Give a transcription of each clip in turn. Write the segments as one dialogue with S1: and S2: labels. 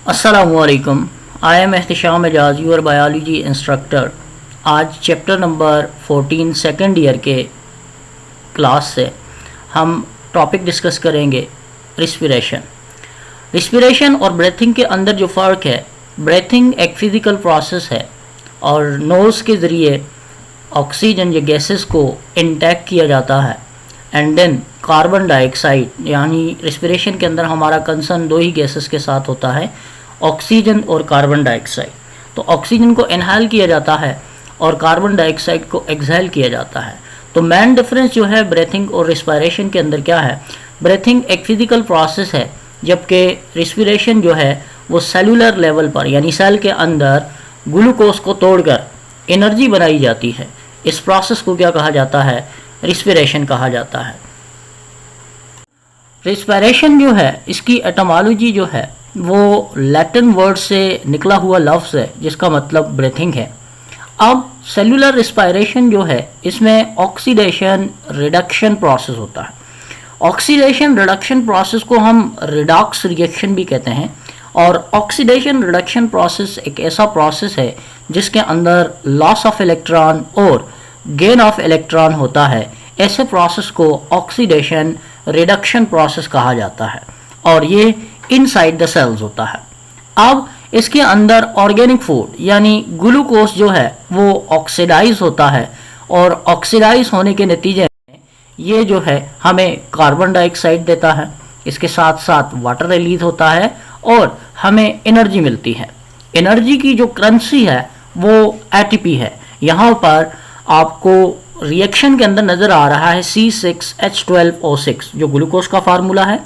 S1: अस्सलामुअलैकुम। I am Ehtisham Ejaz your biology instructor. आज chapter number 14 second year के क्लास से हम टॉपिक डिस्कस करेंगे रिस्पिरेशन। रिस्पिरेशन और ब्रेथिंग के अंदर जो फ़र्क है, ब्रेथिंग एक फ़िज़िकल प्रोसेस है और नोज़ के ज़रिए ऑक्सीजन या गैसेस को इंटेक किया जाता है एंड देन कार्बन डाइऑक्साइड, यानी रिस्पिरेशन के अंदर हमारा कंसर्न दो ही गैसेस के साथ होता है, ऑक्सीजन और कार्बन डाइऑक्साइड। तो ऑक्सीजन को इनहेल किया जाता है और कार्बन डाइऑक्साइड को एक्सहेल किया जाता है। तो मेन डिफरेंस जो है ब्रेथिंग और रिस्पिरेशन के अंदर क्या है, ब्रेथिंग एक फिज़िकल प्रोसेस है जबकि रिस्पिरेशन जो है वो सेलुलर लेवल पर यानी सेल के अंदर ग्लूकोज को तोड़कर एनर्जी बनाई जाती है। इस प्रोसेस को क्या कहा जाता है, रिस्पिरेशन कहा जाता है। रिस्पिरेशन जो है इसकी एटमोलॉजी जो है वो लैटिन वर्ड से निकला हुआ लफ्ज़ है जिसका मतलब ब्रीथिंग है। अब सेलुलर रिस्पिरेशन जो है इसमें ऑक्सीडेशन रिडक्शन प्रोसेस होता है। ऑक्सीडेशन रिडक्शन प्रोसेस को हम रिडॉक्स रिएक्शन भी कहते हैं और ऑक्सीडेशन रिडक्शन प्रोसेस एक ऐसा प्रोसेस है जिसके अंदर लॉस ऑफ इलेक्ट्रॉन और गेन ऑफ इलेक्ट्रॉन होता है। ऐसे प्रोसेस को ऑक्सीडेशन रिडक्शन प्रोसेस कहा जाता है और ये इनसाइड द सेल्स होता है। अब इसके अंदर ऑर्गेनिक फूड यानी ग्लूकोज जो है वो ऑक्सीडाइज होता है और ऑक्सीडाइज होने के नतीजे में ये जो है हमें कार्बन डाइऑक्साइड देता है, इसके साथ साथ वाटर रिलीज होता है और हमें एनर्जी मिलती है। एनर्जी की जो करेंसी है वो एटीपी है। यहाँ पर आपको रिएक्शन के अंदर नज़र आ रहा है C6H12O6 जो ग्लूकोज का फार्मूला है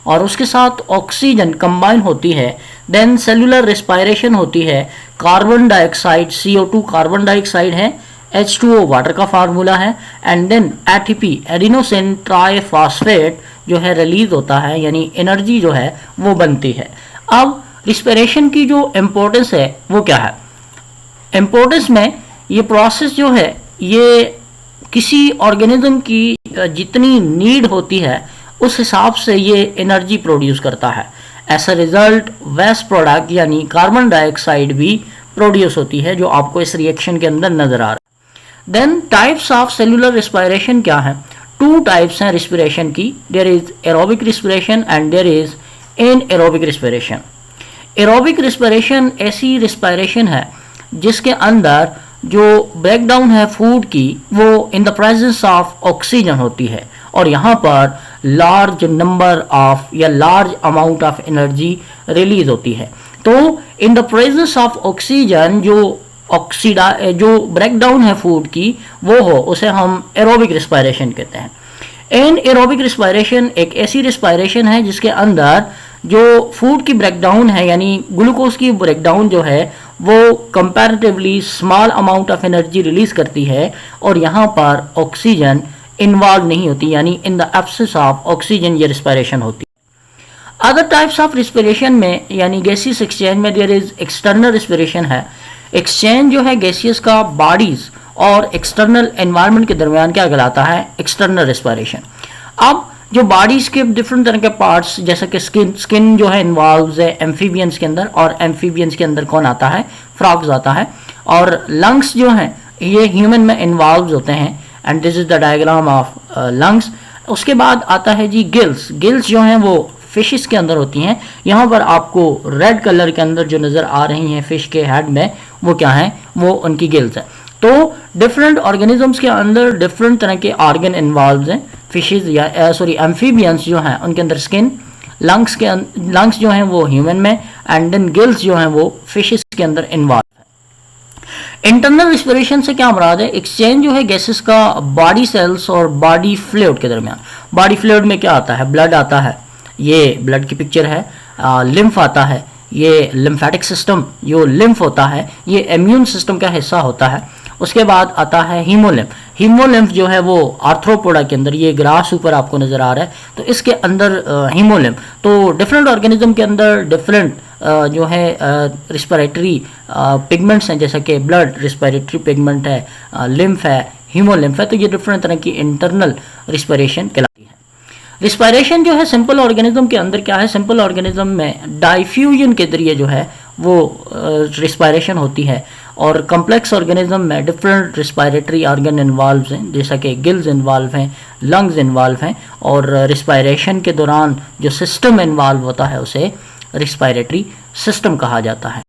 S1: और उसके साथ ऑक्सीजन कंबाइन होती है, देन सेलुलर रिस्पायरेशन होती है, carbon dioxide CO2 carbon dioxide है, H2O वाटर का फार्मूला है and then ATP adenosine triphosphate जो है रिलीज होता है, यानी एनर्जी जो है वो बनती है। अब रिस्पिरेशन की जो इम्पोर्टेंस है वो क्या है, इम्पोर्टेंस में ये प्रोसेस जो है ये किसी ऑर्गेनिज्म की जितनी नीड होती है उस हिसाब से ये एनर्जी प्रोड्यूस करता है। As a result waste product यानी कार्बन डाइऑक्साइड भी प्रोड्यूस होती है जो आपको इस रिएक्शन के अंदर नजर आ रहा है। Then types of cellular respiration क्या है, टू टाइप्स हैं रिस्पिरेशन की, there is aerobic respiration and there is anaerobic respiration. Aerobic respiration ऐसी रिस्पिरेशन है जिसके अंदर जो ब्रेकडाउन है फूड की वो in the presence of oxygen होती है और यहाँ पर लार्ज नंबर ऑफ या large amount of energy release होती है। तो in the presence of oxygen जो ब्रेकडाउन है फूड की वो हो उसे हम एरोबिक रिस्पिरेशन कहते हैं। एनएरोबिक रिस्पिरेशन एक ऐसी रिस्पिरेशन है जिसके अंदर जो फूड की ब्रेकडाउन है यानी ग्लूकोज की ब्रेकडाउन जो है वो comparatively small amount of energy release करती है और यहाँ पर ऑक्सीजन इन्वॉल्व नहीं होती, यानी in the absence of oxygen ये रिस्पिरेशन होती है। अदर टाइप्स ऑफ रिस्पिरेशन में यानी गैसियस एक्सचेंज में देयर इज एक्सटर्नल रिस्पिरेशन है। एक्सचेंज जो है गैसियस का बॉडीज और एक्सटर्नल एनवायरनमेंट के दरमियान क्या कहलाता है, एक्सटर्नल रिस्पिरेशन। अब जो बॉडीज के डिफरेंट तरह के पार्ट्स जैसे कि स्किन जो है इन्वॉल्व है एम्फीबियंस के अंदर और एम्फीबियंस के अंदर कौन आता है, फ्रॉग्स आता है, और लंग्स जो हैं ये ह्यूमन में इन्वॉल्व होते हैं and this is the diagram of lungs. उसके बाद आता है जी गिल्स। गिल्स जो हैं वो फिशेस के अंदर होती हैं। यहाँ पर आपको रेड कलर के अंदर जो नज़र आ रही हैं फिश के हेड में वो क्या है, वो उनकी गिल्स है। तो डिफरेंट ऑर्गेनिजम्स के अंदर डिफरेंट तरह के ऑर्गन इन्वॉल्व हैं। फिशेज या एम्फीबियंस जो हैं उनके अंदर स्किन, लंग्स जो हैं वो ह्यूमन में एंड देन गिल्स जो हैं वो फिशेस के अंदर इन्वॉल्व है। इंटरनल रिस्पिरेशन से क्या मुराद है, एक्सचेंज जो है गैसेस का बॉडी सेल्स और बॉडी फ्लूइड के दरमियान। बॉडी फ्लूइड में क्या आता है, ब्लड आता है, ये ब्लड की पिक्चर है, लिम्फ आता है, ये लिम्फेटिक सिस्टम जो लिम्फ होता है ये इम्यून सिस्टम का हिस्सा होता है। उसके बाद आता है हीमोलिम्फ। हीमोलिम्फ जो है वो आर्थ्रोपोडा के अंदर, ये ग्रास ऊपर आपको नजर आ रहा है, तो इसके अंदर हीमोलिम्फ। तो डिफरेंट ऑर्गेनिज्म के अंदर डिफरेंट जो है रिस्पिरेटरी पिगमेंट्स हैं, जैसा कि ब्लड रिस्पिरेटरी पिगमेंट है, लिम्फ है, हीमोलिम्फ है, तो ये डिफरेंट तरह की इंटरनल रिस्पिरेशन कहलाती है। रिस्पायरेशन जो है सिंपल ऑर्गेनिज्म के अंदर क्या है, सिंपल ऑर्गेनिज्म में डाइफ्यूजन के जरिए जो है वो रिस्पायरेशन होती है, और कॉम्प्लेक्स ऑर्गेनिज्म में डिफरेंट रिस्पायरेटरी ऑर्गन इन्वॉल्व हैं, जैसा कि गिल्स इन्वॉल्व हैं, लंग्स इन्वॉल्व हैं, और रिस्पायरेशन के दौरान जो सिस्टम इन्वॉल्व होता है उसे रिस्पायरेटरी सिस्टम कहा जाता है।